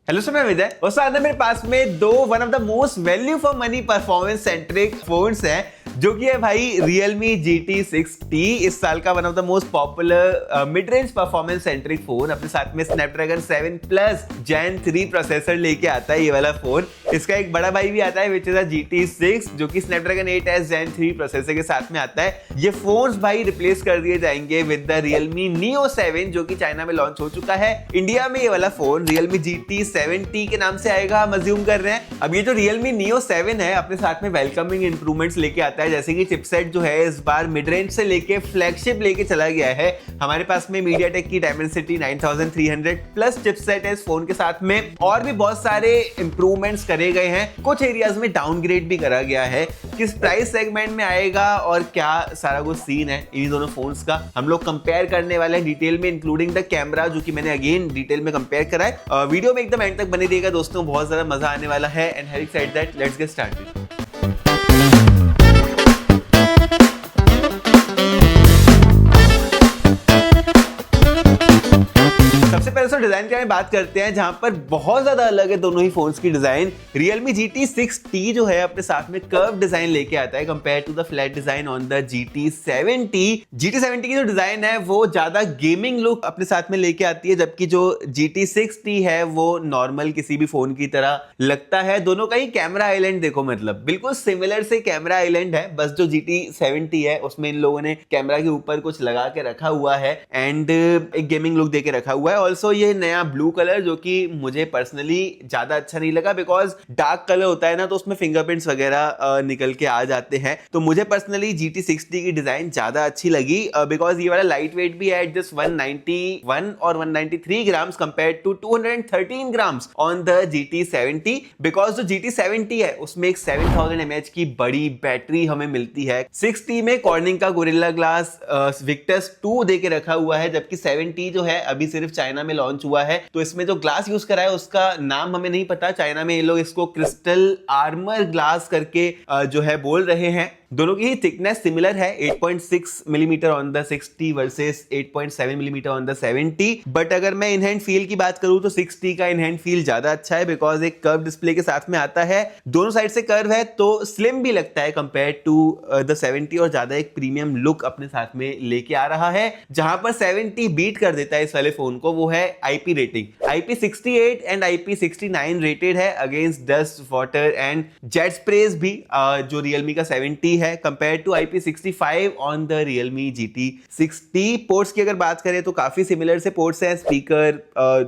Hello sir, मैं विजय। दोस्तों आज मेरे पास में दो one of the most value for money performance centric phones हैं, जो कि है भाई Realme GT6T, इस साल का one of the most popular mid range performance centric phone. अपने साथ में Snapdragon 7 Plus Gen 3 प्रोसेसर लेके आता है ये वाला फोन। इसका एक बड़ा भाई भी आता है विच इज अ GT6, जो कि Snapdragon 8S Gen 3 प्रोसेसर के साथ में आता है। ये फोन्स भाई रिप्लेस कर दिए जाएंगे विद द Realme Neo 7, जो कि चाइना में लॉन्च हो चुका है। इंडिया में ये वाला फोन Realme GT7T के नाम से आएगा, हम अज्यूम कर रहे हैं। अब ये जो Realme Neo 7 है, अपने साथ में वेलकमिंग इंप्रूवमेंट्स लेके आता है, जैसे कि चिपसेट जो है इस बार मिड रेंज से लेके फ्लैगशिप लेके चला गया है। हमारे पास में MediaTek की Dimensity 9300 प्लस चिपसेट है इस फोन के साथ में, और भी बहुत सारे इंप्रूवमेंट्स करे गए हैं। कुछ एरियाज में डाउनग्रेड भी करा गया है। किस प्राइस सेगमेंट में आएगा और क्या सारा कुछ सीन है इन दोनों फोन्स का, हम लोग कंपेयर करने वाले हैं डिटेल में, इंक्लूडिंग द कैमरा, जो कि मैंने अगेन डिटेल में कंपेयर करा है। वीडियो में एकदम एंड तक बने रहिएगा दोस्तों, बहुत ज्यादा मजा आने वाला है। And having said that, let's get started. सबसे पहले तो डिजाइन के बारे में बात करते हैं, जहां पर बहुत ज्यादा अलग है दोनों ही फोन्स की डिजाइन। Realme GT6T जो है अपने साथ में कर्व डिजाइन लेके आता है compare to the flat design on the GT7T। GT7T की जो डिजाइन है वो ज्यादा गेमिंग लुक अपने साथ में लेके आती है, जबकि जो GT6T है वो नॉर्मल किसी भी फोन की तरह लगता है। दोनों का ही कैमरा आइलैंड देखो, मतलब बिल्कुल सिमिलर से कैमरा आइलैंड है, बस जो GT7T है उसमें इन लोगों ने कैमरा के ऊपर कुछ लगा के रखा हुआ है एंड एक गेमिंग लुक देके रखा हुआ है। ऑल्सो ये नया ब्लू कलर, जो कि मुझे पर्सनली ज्यादा अच्छा नहीं लगा, बिकॉज डार्क कलर होता है ना तो उसमें फिंगरप्रिंट्स वगैरह निकल के आ जाते हैं। तो मुझे पर्सनली GT6T की डिजाइन ज्यादा अच्छी लगी, बिकॉज ये वाला लाइट वेट भी है, जस्ट 191 और 193 grams compare to 213 grams on the GT7T। Because जो GT7T है उसमें एक 7000 mAh की बड़ी बैटरी हमें मिलती है। 6T में कॉर्निंग का गोरिल्ला ग्लास Victus 2 देके रखा हुआ है, जबकि 7T जो है अभी सिर्फ चाइना में लॉन्च हुआ है। तो इसमें जो ग्लास यूज करा है उसका नाम हमें नहीं पता, चाइना में ये लोग इसको क्रिस्टल आर्मर ग्लास करके जो है बोल रहे हैं। दोनों की ही थिकनेस सिमिलर है, 8.6 millimetre on the 6T versus 8.7 millimetre on the 7T। But अगर मैं इन हैंड फील की बात करूं तो 6T का इन हैंड फील ज्यादा अच्छा है, बिकॉज एक कर्व डिस्प्ले के साथ में आता है, दोनों साइड से कर्व है तो स्लिम भी लगता है कंपेयर टू द 7T, और ज्यादा एक प्रीमियम लुक अपने साथ में लेके आ रहा है। जहां पर 7T बीट कर देता है इस वाले फोन को, वो है IP rating. IP68 and IP69 rated है against dust, water and jet sprays भी, जो Realme का 7T है, compare to IP65 on the Realme GT6T। Ports की अगर बात करें तो काफी सिमिलर से पोर्ट्स हैं। Speaker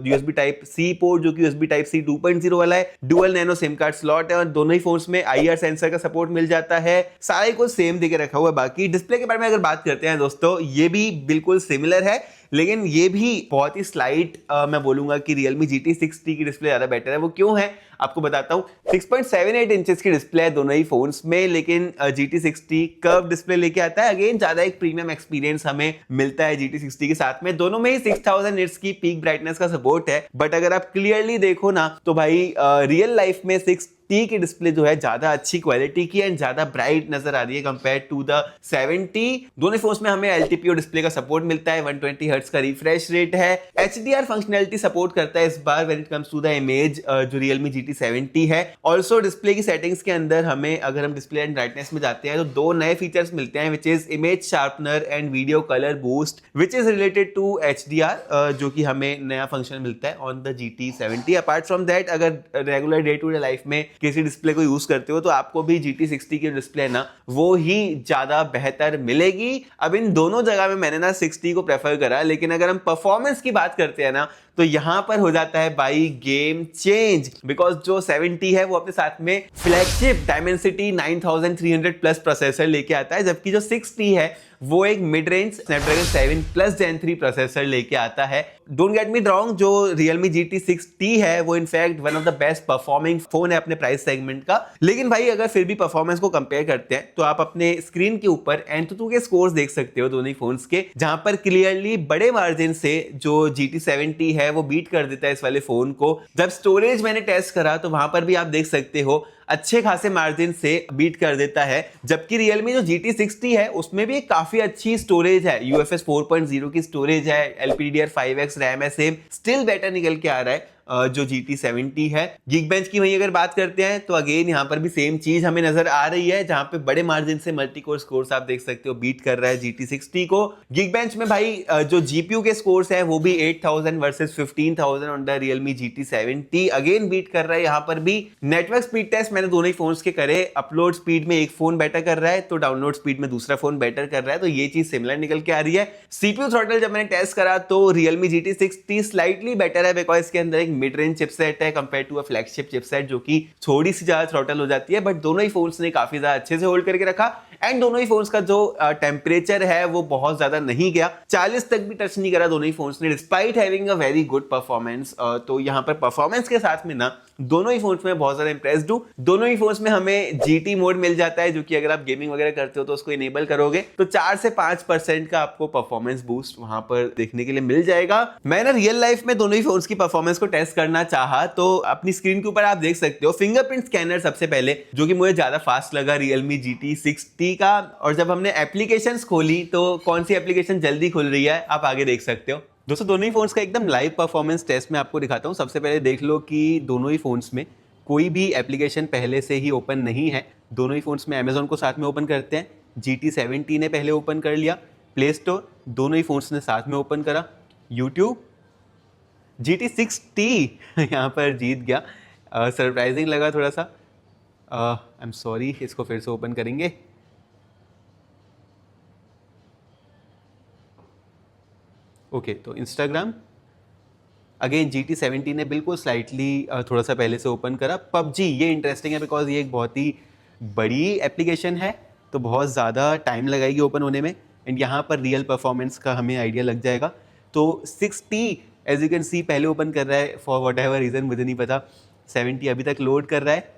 USB type C port, जो कि USB टाइप C 2.0 वाला है, dual nano SIM card slot है, और दोनों ही फोन्स में IR सेंसर का सपोर्ट मिल जाता है। सारे को सेम देके रखा हुआ है। बाकी डिस्प्ले के बारे में अगर बात करते हैं दोस्तों, ये भी बिल्कुल सिमिलर है, लेकिन ये भी बहुत ही स्लाइट मैं बोलूंगा कि Realme GT6T की डिस्प्ले ज्यादा बेटर है। वो क्यों है आपको बताता हूं। 6.78 इंचेस की डिस्प्ले है दोनों ही फोन्स में, लेकिन GT6T कर्व डिस्प्ले लेके आता है। अगेन ज्यादा एक प्रीमियम एक्सपीरियंस हमें मिलता है GT6T के साथ में। दोनों में ही 6000 निट्स की पीक ब्राइटनेस का सपोर्ट है, बट अगर आप क्लियरली देखो ना तो भाई रियल लाइफ में 6T की डिस्प्ले जो है ज्यादा अच्छी क्वालिटी की एंड ज्यादा ब्राइट नजर आ रही है कंपेयर टू द 7T। दोनों फोन्स में हमें LTPO डिस्प्ले का सपोर्ट मिलता है, 120 हर्ट्ज का रिफ्रेश रेट है, HDR फंक्शनैलिटी सपोर्ट करता है इस बार when it comes to the image, जो Realme GT7T है। ऑल्सो डिस्प्ले की सेटिंग्स के अंदर हमें, अगर हम डिस्प्ले एंड ब्राइटनेस में जाते हैं तो दो नए फीचर्स मिलते हैं, which is image sharpener and video colour boost, which is related to HDR, जो कि हमें नया फंक्शन मिलता है on the GT7T। Apart from that, अगर regular day to day life में किसी डिस्प्ले को यूज करते हो तो आपको भी GT6T की डिस्प्ले ना वो ही ज्यादा बेहतर मिलेगी। अब इन दोनों जगह में मैंने ना 6T को प्रेफर करा, लेकिन अगर हम परफॉर्मेंस की बात करते हैं ना तो यहां पर हो जाता है भाई गेम चेंज, बिकॉज जो 7T है वो अपने साथ में फ्लैगशिप Dimensity 9300 प्लस प्रोसेसर लेके आता है, जबकि जो 6T है वो एक mid range Snapdragon 7 Plus Gen 3 processor लेके आता है। डोंट गेट मी रॉन्ग, जो Realme GT6T है वो in fact one of the best performing phone है अपने प्राइस सेगमेंट का। लेकिन भाई अगर फिर भी परफॉर्मेंस को कंपेयर करते हैं तो आप अपने स्क्रीन के ऊपर Antutu के स्कोर्स देख सकते हो दोनों ही फोन्स के, जहां पर क्लियरली बड़े मार्जिन से जो GT7T है वो बीट कर देता है इस वाले फोन को। जब स्टोरेज मैंने टेस्ट करा तो वहां पर भी आप देख सकते हो अच्छे खासे मार्जिन से बीट कर देता है, जबकि Realme जो GT6T है उसमें भी काफी अच्छी स्टोरेज है, UFS 4.0 की स्टोरेज है, LPDDR5X रैम है, सेम स्टिल बेटर निकल के आ रहा है। जो GT 70 है। Geekbench की वहीं अगर बात करते हैं तो अगेन यहाँ पर भी सेम चीज हमें नजर आ रही है, जहां पे बड़े मार्जिन से मल्टी कोर स्कोर्स आप देख सकते हो बीट कर रहा है GT 60 को। Geekbench में भाई जो GPU के स्कोर्स है वो भी 8000 versus 15000 on the Realme GT 70 again beat कर रहा है। यहाँ पर भी नेटवर्क स्पीड टेस्ट मैंने दोनों ही फोन्स के करे, अपलोड स्पीड में एक फोन बेटर कर रहा है तो डाउनलोड स्पीड में दूसरा फोन बेटर कर रहा है, तो ये चीज सिमिलर निकल के आ रही है। CPU थ्रॉटल जब मैंने टेस्ट करा तो Realme GT 60 स्लाइटली बेटर है, बिकॉज इसके अंदर एक मिड रेंज चिपसेट है compare to a flagship chipset जो कि थोड़ी सी ज्यादा थ्रॉटल हो जाती है, बट दोनों ही फोन्स ने काफी ज्यादा अच्छे से होल्ड करके रखा। एंड दोनों ही फोन्स का जो टेम्परेचर है वो बहुत ज्यादा नहीं गया, 40 तक भी टच नहीं करा दोनों ही फोन्स ने, despite having a very good performance. तो यहाँ पर परफॉर्मेंस के साथ में ना दोनों ही फोन्स में बहुत ज्यादा इंप्रेस्ड हूं। दोनों ही फोन्स में हमें GT मोड मिल जाता है, जो कि अगर आप गेमिंग वगैरह करते हो तो उसको इनेबल करोगे तो 4 से 5% का आपको परफॉर्मेंस बूस्ट वहां पर देखने के लिए मिल जाएगा। मैंने रियल लाइफ में दोनों ही फोन्स की परफॉर्मेंस को टेस्ट करना चाहा तो अपनी स्क्रीन के ऊपर आप देख सकते हो फिंगरप्रिंट स्कैनर सबसे पहले, जो कि मुझे ज्यादा फास्ट लगा Realme GT 60 का। और जब हमने एप्लीकेशंस खोली तो कौन सी एप्लीकेशन जल्दी खुल रही है आप आगे देख सकते हो। दोस्तों दोनों ही फोन्स का एकदम लाइव परफॉर्मेंस टेस्ट मैं आपको दिखाता हूं। सबसे पहले देख लो कि दोनों ही फोन्स में कोई भी एप्लीकेशन पहले से ही ओपन नहीं है। दोनों ही फोन्स में अमेजोन को साथ में ओपन करते हैं, GT 70 ने पहले ओपन कर लिया, प्ले स्टोर दोनों ही फोन्स ने साथ में ओपन करा, यूट्यूब GT 60 यहाँ पर जीत गया, सरप्राइजिंग लगा थोड़ा सा। आई एम सॉरी, इसको फिर से ओपन करेंगे। ओके तो इंस्टाग्राम अगेन GT 70 ने बिल्कुल स्लाइटली थोड़ा सा पहले से ओपन करा। PUBG ये इंटरेस्टिंग है बिकॉज ये एक बहुत ही बड़ी एप्लीकेशन है तो बहुत ज़्यादा टाइम लगाएगी ओपन होने में, एंड यहाँ पर रियल परफॉर्मेंस का हमें आइडिया लग जाएगा। तो 60 एज यू कैन सी पहले ओपन कर रहा है फॉर वट एवर रीज़न, मुझे नहीं पता। 70 अभी तक लोड कर रहा है,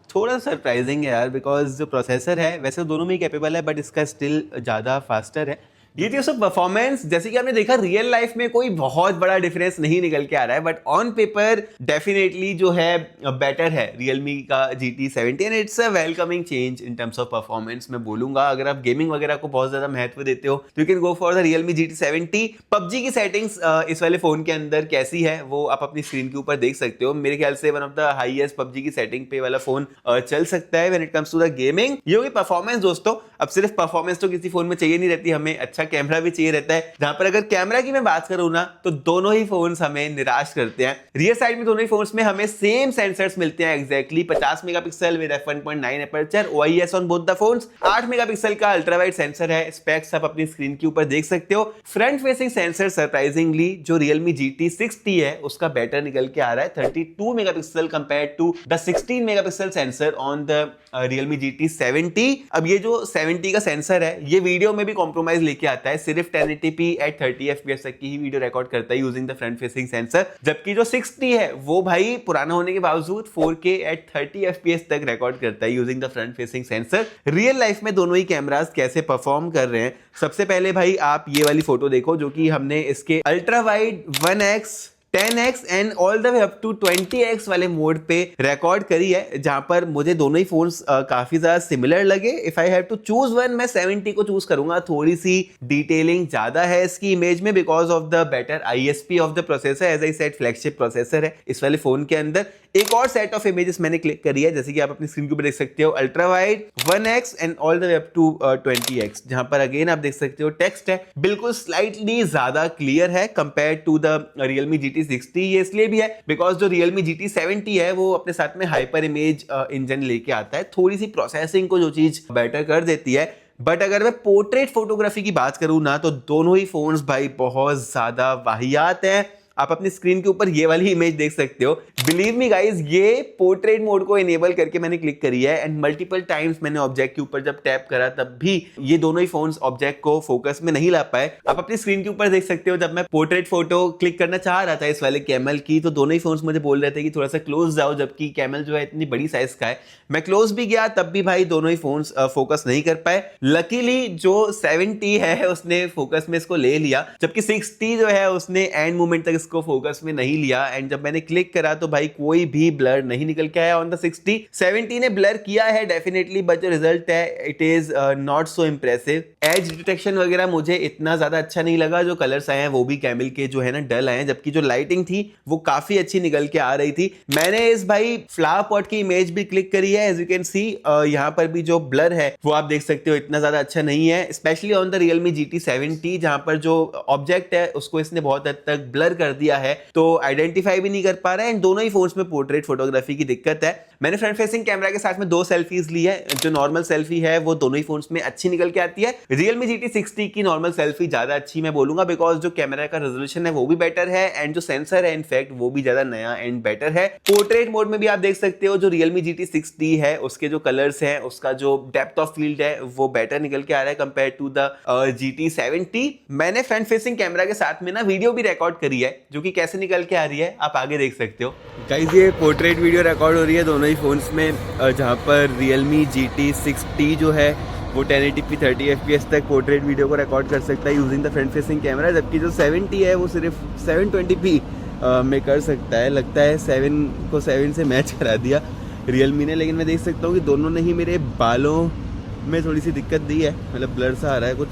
थोड़ा सरप्राइजिंग है यार बिकॉज जो प्रोसेसर है वैसे दोनों में ही कैपेबल है बट इसका स्टिल ज़्यादा फास्टर है। ये थी सब परफॉर्मेंस। जैसे कि आपने देखा रियल लाइफ में कोई बहुत बड़ा डिफरेंस नहीं निकल के आ रहा है, बट ऑन पेपर डेफिनेटली जो है बेटर है Realme का GT 70 and it's a welcoming change in terms of performance. मैं बोलूंगा अगर आप गेमिंग वगैरह को बहुत ज्यादा महत्व देते हो तो you can go for the Realme GT 70। PUBG की सेटिंग्स इस वाले फोन के अंदर कैसी है वो आप अपनी स्क्रीन के ऊपर देख सकते हो। मेरे ख्याल से one of the highest PUBG की सेटिंग पे वाला फोन चल सकता है when it comes to the gaming. ये होगी परफॉर्मेंस दोस्तों। अब सिर्फ परफॉर्मेंस तो किसी फोन में चाहिए नहीं रहती, हमें अच्छा कैमरा भी चाहिए रहता है, जहां पर अगर कैमरा की मैं बात करूं ना तो दोनों ही फोन्स हमें निराश करते हैं। रियर साइड में दोनों ही फोन्स में हमें सेम सेंसर्स मिलते हैं exactly 50 megapixel with f1.9 aperture, OIS on both the phones, 8 megapixel का अल्ट्रा वाइड सेंसर है। स्पेक्स आप अपनी स्क्रीन के ऊपर देख सकते हो। फ्रंट फेसिंग सेंसर सरप्राइजिंगली जो Realme GT 60 है उसका बेटर निकल के आ रहा है, 32 megapixel compare to the 16 megapixel sensor on the Realme GT 70। अब ये जो 70 का सेंसर है ये वीडियो में भी कॉम्प्रोमाइज लेके आता है, सिर्फ 1080p एट 30 fps तक की ही वीडियो रिकॉर्ड करता है using the front facing sensor, जबकि जो 60 है वो भाई पुराना होने के बावजूद 4K एट 30 fps तक रिकॉर्ड करता है using the front facing sensor. Real life में दोनों ही कैमरास कैसे परफॉर्म कर रहे हैं, सबसे पहले भाई आप ये वाली फोटो देखो जो कि हमने इसके ultra wide 1x 10x and all the way up to 20x वाले मोड पे रिकॉर्ड करी है, जहां पर मुझे दोनों ही फोन्स काफी ज्यादा सिमिलर लगे। If I have to choose one मैं 70 को चूज करूंगा, थोड़ी सी डिटेलिंग ज्यादा है इसकी इमेज में because of the better ISP of the processor. As I said flagship processor है इस वाले फोन के अंदर। एक और सेट ऑफ इमेजेस मैंने क्लिक करी है जैसे कि आप अपनी स्क्रीन के ऊपर देख सकते हो, ultra wide 1x and all the way up to 20x, जहां पर अगेन आप देख सकते हो टेक्स्ट है बिल्कुल स्लाइटली ज्यादा क्लियर है compare to the Realme GT 60। ये इसलिए भी है बिकॉज जो Realme GT 70 है वो अपने साथ में हाइपर इमेज इंजन लेके आता है, थोड़ी सी प्रोसेसिंग को जो चीज बेटर कर देती है। बट अगर मैं पोर्ट्रेट फोटोग्राफी की बात करूं ना तो दोनों ही फोन्स भाई बहुत ज्यादा वाहियात हैं। आप अपनी स्क्रीन के ऊपर ये वाली इमेज देख सकते हो। बिलीव मी गाइस, ये पोर्ट्रेट मोड को इनेबल करके मैंने क्लिक करी है एंड मल्टीपल टाइम्स मैंने ऑब्जेक्ट के ऊपर जब टैप करा तब भी ये दोनों ही फोन्स ऑब्जेक्ट को फोकस में नहीं ला पाए। आप अपनी स्क्रीन के ऊपर देख सकते हो, जब मैं पोर्ट्रेट फोटो क्लिक करना चाह रहा था इस वाले कैमल की तो दोनों ही फोन्स मुझे बोल रहे थे कि थोड़ा सा क्लोज जाओ, जबकि कैमल जो है इतनी बड़ी साइज का है। मैं क्लोज भी गया तब भी भाई दोनों ही फोन्स फोकस नहीं कर पाए। लकीली जो 70 है उसने फोकस में इसको ले लिया, जबकि 60 जो है उसने एंड मोमेंट तक इसको फोकस में नहीं लिया एंड जब मैंने क्लिक करा तो भाई कोई भी ब्लर नहीं निकल के आया ऑन द 60। 70 ने ब्लर किया है डेफिनेटली, बट जो रिजल्ट है it is not so impressive. As detection वगैरह मुझे इतना ज्यादा अच्छा नहीं लगा, जो कलर्स आए हैं वो भी कैमल के जो है ना डल आए हैं, जबकि जो लाइटिंग थी वो काफी अच्छी निकल के आ रही थी। मैंने इस भाई फ्लावर पॉट की इमेज भी क्लिक करी है, एज यू कैन सी यहाँ पर भी जो ब्लर है वो आप देख सकते हो इतना ज्यादा अच्छा नहीं है, specially on the Realme GT 70 जहां पर जो ऑब्जेक्ट है उसको इसने बहुत हद तक ब्लर कर दिया है, तो आइडेंटिफाई भी नहीं कर पा रहा है। एंड दोनों ही फोन्स में पोर्ट्रेट फोटोग्राफी की दिक्कत है। मैंने फ्रंट फेसिंग कैमरा के साथ में 2 सेल्फीज ली है, जो नॉर्मल सेल्फी है वो दोनों ही फोन्स में अच्छी निकल के आती है। Realme GT 60 की नॉर्मल सेल्फी ज्यादा अच्छी मैं बोलूंगा, बिकॉज जो कैमरा का रेजोल्यूशन है वो भी बेटर है एंड जो सेंसर है इनफैक्ट वो भी ज्यादा नया एंड बेटर है। पोर्ट्रेट मोड में भी आप देख सकते हो जो Realme GT 60 है उसके जो कलर्स हैं, उसका जो डेप्थ ऑफ फील्ड है वो बेटर निकल के आ रहा है कंपेयर टू द GT 70। मैंने फ्रंट फेसिंग कैमरा के साथ में ना वीडियो भी रिकॉर्ड करी है, जो कि कैसे निकल के आ रही है आप आगे देख सकते हो। गाइस ये पोर्ट्रेट वीडियो रिकॉर्ड हो रही है दोनों ही फोन्स में, जहां पर Realme GT 6T जो है वो 1080p 30 fps तक पोर्ट्रेट वीडियो को रिकॉर्ड कर सकता है using the front facing camera, जबकि जो 70 है वो सिर्फ 720p में कर सकता है। लगता है 7 को 7 से मैच करा दिया Realme ने, लेकिन मैं देख सकता हूँ कि दोनों ने ही मेरे बालों में थोड़ी सी दिक्कत दी है, मतलब ब्लर सा आ रहा है कुछ,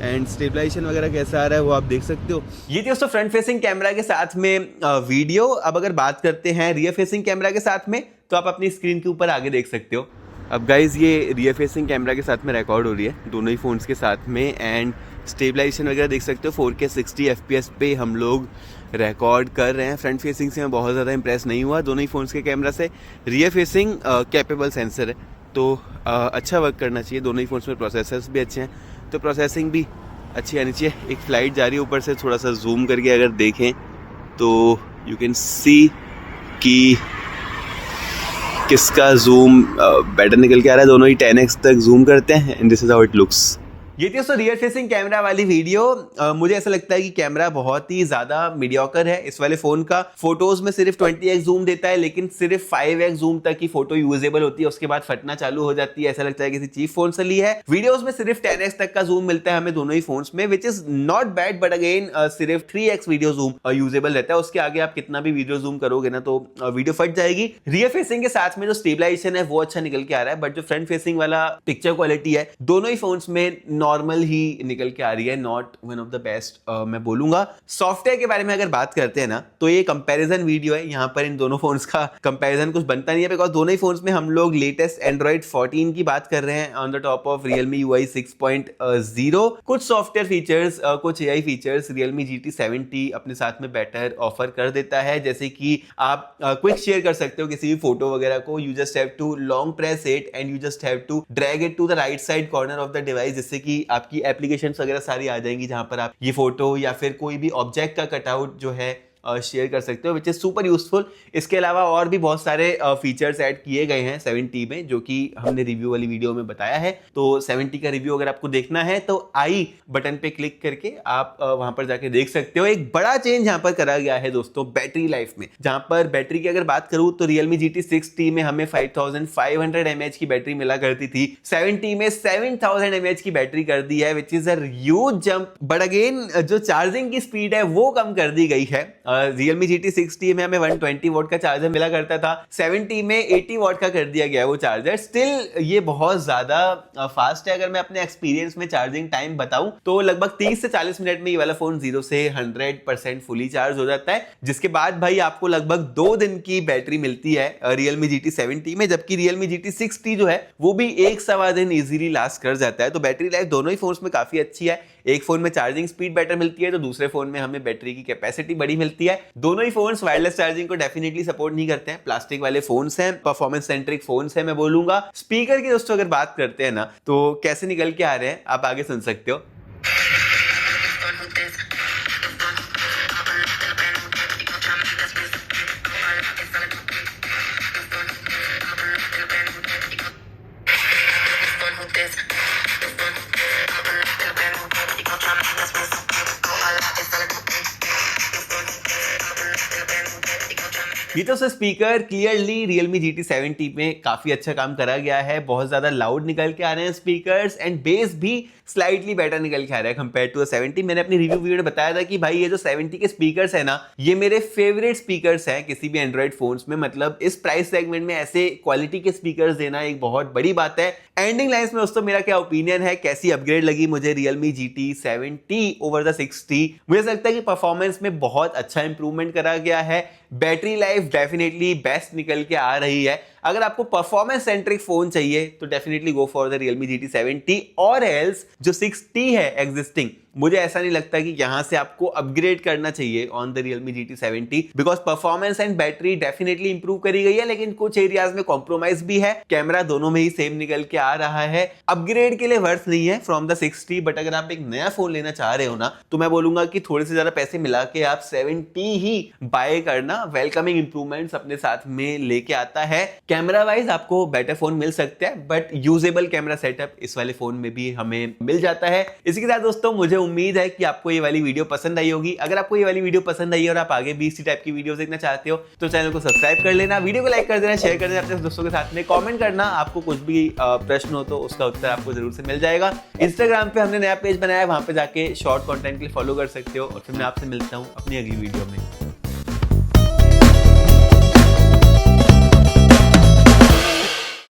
एंड स्टेबलाइजेशन वगैरह कैसा आ रहा है वो आप देख सकते हो। ये थी दोस्तों फ्रंट फेसिंग कैमरा के साथ में वीडियो। अब अगर बात करते हैं रियर फेसिंग कैमरा के साथ में, तो आप अपनी स्क्रीन के ऊपर आगे देख सकते हो। अब गाइज ये रियर फेसिंग कैमरा के साथ में रिकॉर्ड हो रही है दोनों ही फ़ोन्स के साथ में, एंड स्टेबलाइजेशन वगैरह देख सकते हो 4K 60 FPS पे हम लोग रिकॉर्ड कर रहे हैं। फ्रंट फेसिंग से मैं बहुत ज़्यादा इंप्रेस नहीं हुआ दोनों ही फ़ोन्स के कैमरा से। रियर फेसिंग कैपेबल सेंसर है तो अच्छा वर्क करना चाहिए। दोनों ही फ़ोन्स में प्रोसेसर्स भी अच्छे हैं तो प्रोसेसिंग भी अच्छी आनी चाहिए। एक फ्लाइट जा रही है ऊपर से, थोड़ा सा जूम करके अगर देखें तो यू कैन सी कि किसका जूम बेटर निकल के आ रहा है। दोनों ही 10x तक जूम करते हैं and this is how it looks. ये थी दोस्तों रियर फेसिंग कैमरा वाली वीडियो। मुझे ऐसा लगता है कि कैमरा बहुत ही ज्यादा मीडियोकर है इस वाले फोन का। फोटोज में सिर्फ 20x जूम देता है, लेकिन सिर्फ 5x जूम तक की फोटो यूजेबल होती है, उसके बाद फटना चालू हो जाती है, ऐसा लगता है किसी चीप फोन से ली है। वीडियोस में सिर्फ 10x तक का जूम मिलता है हमें दोनों ही फोन्स में, which is not bad, but again सिर्फ 3x वीडियो जूम यूजेबल रहता है। उसके आगे आप कितना भी वीडियो जूम करोगे ना तो वीडियो फट जाएगी। रियर फेसिंग के साथ में जो स्टेबलाइजेशन है वो अच्छा निकल के आ रहा है, बट जो फ्रंट फेसिंग वाला पिक्चर क्वालिटी है दोनों ही फोन्स में नॉर्मल ही निकल के आ रही है, not one of the best मैं बोलूंगा। सॉफ्टवेयर के बारे में अगर बात करते हैं ना तो ये कंपैरिजन वीडियो है, यहाँ पर इन दोनों फोन्स का कंपैरिजन कुछ बनता नहीं है, बिकॉज दोनों ही फोन्स में हम लोग लेटेस्ट एंड्रॉइड 14 की बात कर रहे हैं on the top of Realme UI 6.0। कुछ सॉफ्टवेयर फीचर्स, कुछ AI फीचर्स Realme GT 70 अपने साथ में बेटर ऑफर कर देता है, जैसे कि आप क्विक शेयर कर सकते हो किसी भी फोटो वगैरह को। You just have to long press it and you just have to drag it to the right side corner of the device, जिससे कि आपकी एप्लीकेशंस वगैरह सारी आ जाएंगी जहां पर आप ये फोटो या फिर कोई भी ऑब्जेक्ट का कटआउट जो है शेयर कर सकते हो, विच इज सुपर यूजफुल। इसके अलावा और भी बहुत सारे फीचर्स ऐड किए गए हैं 70 में, जो कि हमने रिव्यू वाली वीडियो में बताया है। तो 70 का रिव्यू अगर आपको देखना है तो आई बटन पे क्लिक करके आप वहां पर जाके देख सकते हो। एक बड़ा चेंज यहाँ पर करा गया है दोस्तों बैटरी लाइफ में, जहां पर बैटरी की अगर बात करूं तो Realme GT 6T में हमें 5500 mAh की बैटरी मिला करती थी, 70 में 7000 mAh की बैटरी कर दी है, which is a huge jump. But again जो चार्जिंग की स्पीड है वो कम कर दी गई है। Realme GT 6T में हमें 120 वॉट का चार्जर मिला करता था, 70 में 80 वॉट का कर दिया गया वो चार्जर। स्टिल ये बहुत ज्यादा फास्ट है। अगर मैं अपने एक्सपीरियंस में चार्जिंग टाइम बताऊं तो लगभग 30 से 40 मिनट में ये वाला फोन 0 से 100% फुली चार्ज हो जाता है, जिसके बाद भाई आपको लगभग 2 दिन की बैटरी मिलती है Realme GT 70 में, जबकि Realme GT 6T जो है वो भी 1-1.25 दिन इजीली लास्ट कर जाता है। तो बैटरी लाइफ दोनों ही फोन्स में काफी अच्छी है। एक फोन में चार्जिंग स्पीड बेटर मिलती है तो दूसरे फोन में हमें बैटरी की कैपेसिटी बड़ी मिलती है। दोनों ही फोन्स वायरलेस चार्जिंग को डेफिनेटली सपोर्ट नहीं करते हैं, प्लास्टिक वाले फोन्स हैं, परफॉर्मेंस सेंट्रिक फोन्स हैं मैं बोलूंगा। स्पीकर की दोस्तों अगर बात करते हैं ना तो कैसे निकल के आ रहे हैं आप आगे सुन सकते हो। ये तो speaker clearly Realme GT 7T में काफी अच्छा काम करा गया है। बहुत ज्यादा लाउड निकल के आ रहे हैं स्पीकर्स एंड बेस भी स्लाइटली बेटर निकल के आ रहा है कंपेयर टू 70। मैंने अपनी रिव्यू वीडियो में बताया था कि भाई ये जो 70 के स्पीकर्स है ना, ये मेरे फेवरेट स्पीकर्स हैं किसी भी एंड्रॉइड फोन्स में। मतलब इस प्राइस सेगमेंट में ऐसे क्वालिटी के स्पीकर्स देना एक बहुत बड़ी बात है। एंडिंग लाइंस में दोस्तों मेरा क्या ओपिनियन है, कैसी अपग्रेड लगी मुझे Realme GT 7T over the 6T। मुझे लगता है कि परफॉर्मेंस में बहुत अच्छा इंप्रूवमेंट करा गया है। बैटरी लाइफ डेफिनेटली बेस्ट निकल के आ रही है। अगर आपको परफॉर्मेंस सेंट्रिक फोन चाहिए तो definitely go for the Realme GT 7T और एल्स जो 6T है एग्जिस्टिंग, मुझे ऐसा नहीं लगता कि यहां से आपको अपग्रेड करना चाहिए on the Realme GT 7T because performance and battery definitely improve करी गई है, लेकिन कुछ एरियाज में कॉम्प्रोमाइज भी है। कैमरा दोनों में ही सेम निकल के आ रहा है। अपग्रेड के लिए वर्थ नहीं है फ्रॉम द 6T, बट अगर आप एक नया फोन लेना चाह रहे हो ना, तो मैं बोलूंगा कि थोड़े से ज्यादा पैसे मिला के आप 7T ही बाय करना। वेलकमिंग इंप्रूवमेंट्स अपने साथ में लेके आता है। कैमरा वाइज आपको बेटर फोन मिल सकता है, बट यूजेबल कैमरा सेटअप इस वाले फोन में भी हमें मिल जाता है। इसी के साथ दोस्तों मुझे उम्मीद है कि आपको ये वाली वीडियो पसंद आई होगी। अगर आपको ये वाली वीडियो पसंद आई है और आप आगे भी इसी टाइप की वीडियो देखना चाहते हो तो चैनल को सब्सक्राइब कर लेना, वीडियो को लाइक कर देना, शेयर कर देना अपने दोस्तों के साथ में, कमेंट करना। आपको कुछ भी प्रश्न हो तो उसका उत्तर आपको जरूर से मिल जाएगा। इंस्टाग्राम पे हमने नया पेज बनाया है, वहां पे जाके शॉर्ट कंटेंट के लिए फॉलो कर सकते हो। और फिर मैं आपसे मिलता हूँ अपनी अगली वीडियो में।